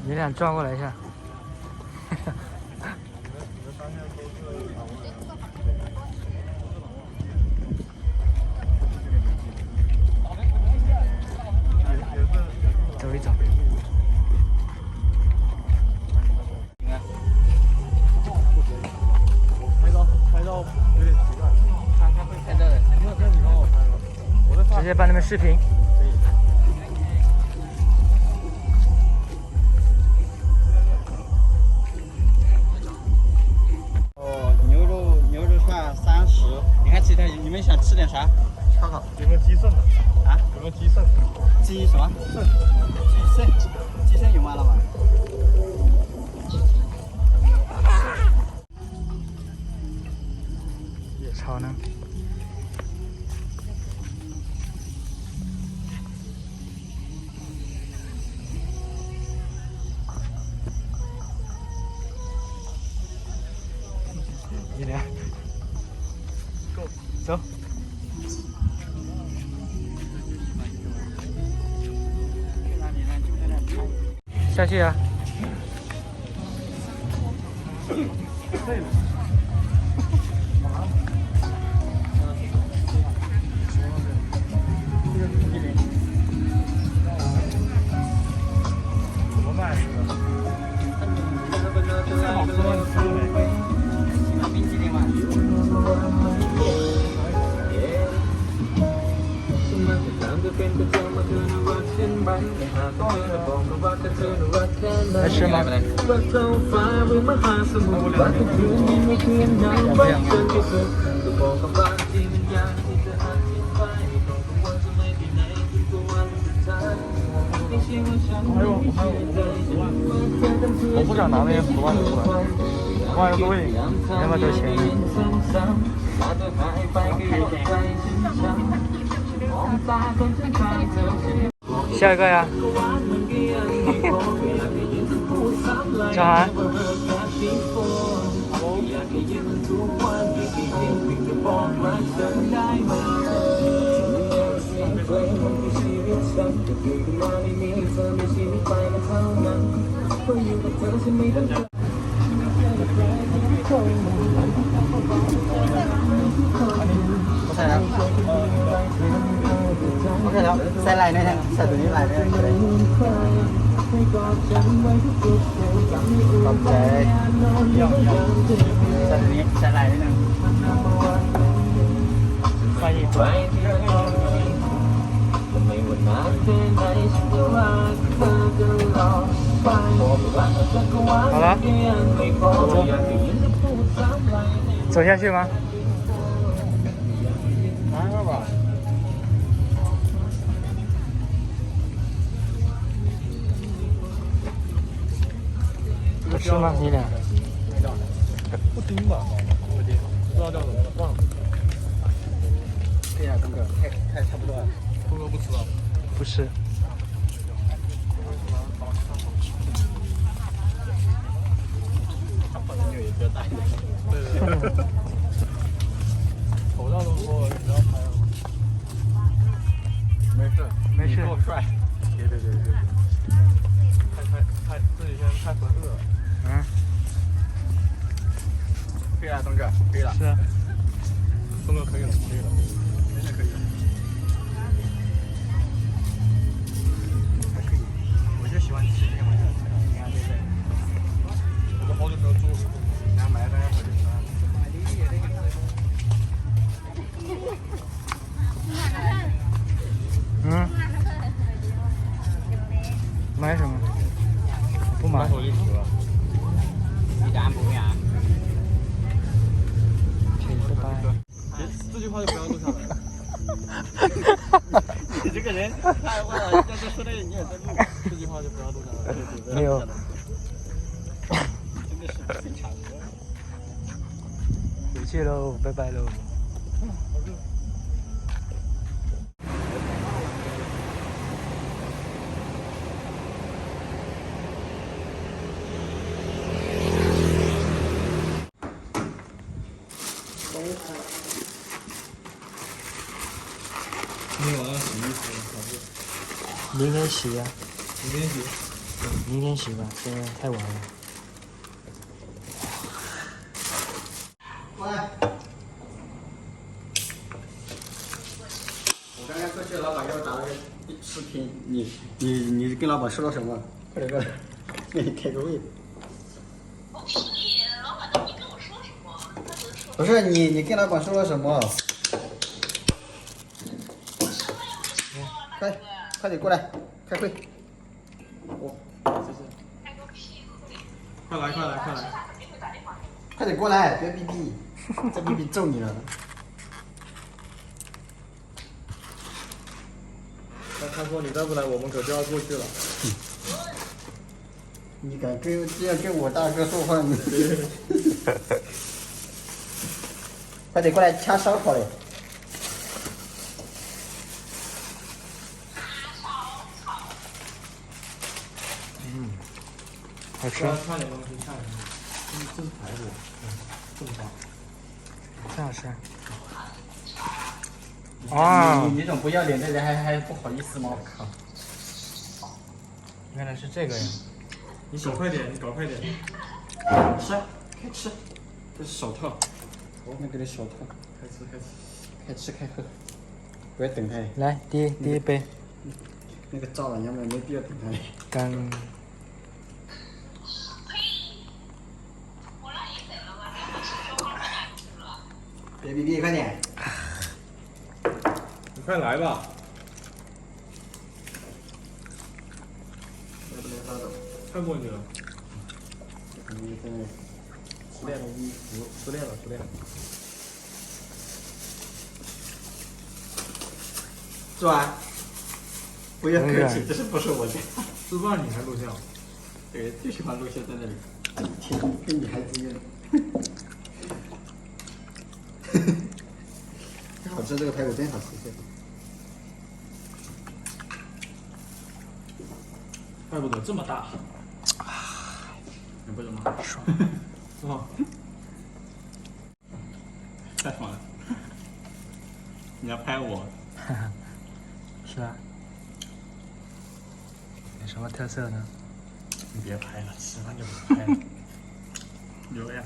你俩转过来一下。走一走。拍照有点奇怪，他会拍照的。那你帮我拍吧，我在发。直接帮你们视频。牛肉串30，你看其他你们想吃点啥？烧烤。有没有鸡肾的？啊？有没有鸡肾？鸡什么？肾。鸡肾有吗，老板？野超呢？你俩走。下去啊！怎么卖这个？最好吃吗？你吃了没？喜欢冰淇淋吗？来吃吗？我不想拿那些10万的出来，10万多一点，那么多钱呢？下一个呀，小韩。OK แล้วใส่ไหล่หน่อยนะใส่ตัวนี้ไหล่หน่อยขอบใจใส่ตัวนี้ใส่ไหล่หน่อย翻译过来。好了，走下去吗？拿一个吧。不吃吗？你俩？布丁吧，布丁，不知道叫什么，忘了。对呀，东哥，太差不多了。东哥不吃了。不吃。也比较大一点。对。口罩都脱了，你不要拍了。没事，没事。够帅。对。太这几天太合适了。嗯。可以了，东哥，可以了。是啊。东哥可以了，真的可以了。还可以，我就喜欢吃这个玩意儿。你看，对不对？我好久没有做了。然后买了大家回去吃。嗯。买什么？不买。手机壳。你敢不呀？拜拜。这句话就不要录下来了。你这个人太坏了，人家都说的你也在录。这句话就不要录下来。没有。真的是非常多。回去喽，拜拜喽。今天晚上洗衣服，明天洗呀。明天洗。明天洗吧，现在太晚了。过来。我刚刚过去，老板给我打了个视频，你跟老板说了什么？快点过来，给你开个会。我屁，老板都没跟我说什么，他只是说。不是你跟老板说了什么？我什么也没说，大哥。快点过来，开会。谢谢。开个屁！快来，快来，快来！他肯定会打电话。快点过来，别逼逼，再逼逼揍你了。他说你再不来，我们可就要过去了。你敢这样跟我大哥说话，你快点过来掐烧烤嘞！好吃，差点东西，差点东西。这是排骨，这么大。真好吃。啊！你这种不要脸的人还不好意思吗？我靠！原来是这个呀！你搞快点，你搞快点。吃，开吃。这是手套，我们给你手套。开吃，开吃。开吃开喝，不要等他。来，第一杯。那个赵老娘们没必要等他。干。我让你等了，我说话太了。别逼逼，快点！你快来吧。要不能拉倒。看过你了。你在熟练了，熟练了，熟练了。做完。不要客气，这是不是我家？吃饭你还录像？对，最喜欢录像在那里，天，跟女孩子一样。真好吃，这个排骨真好吃。怪不得这么大。你不怎么爽？是吧？太爽了！你要拍我？是啊。有什么特色呢？你别拍了，吃饭就不拍了。留呀。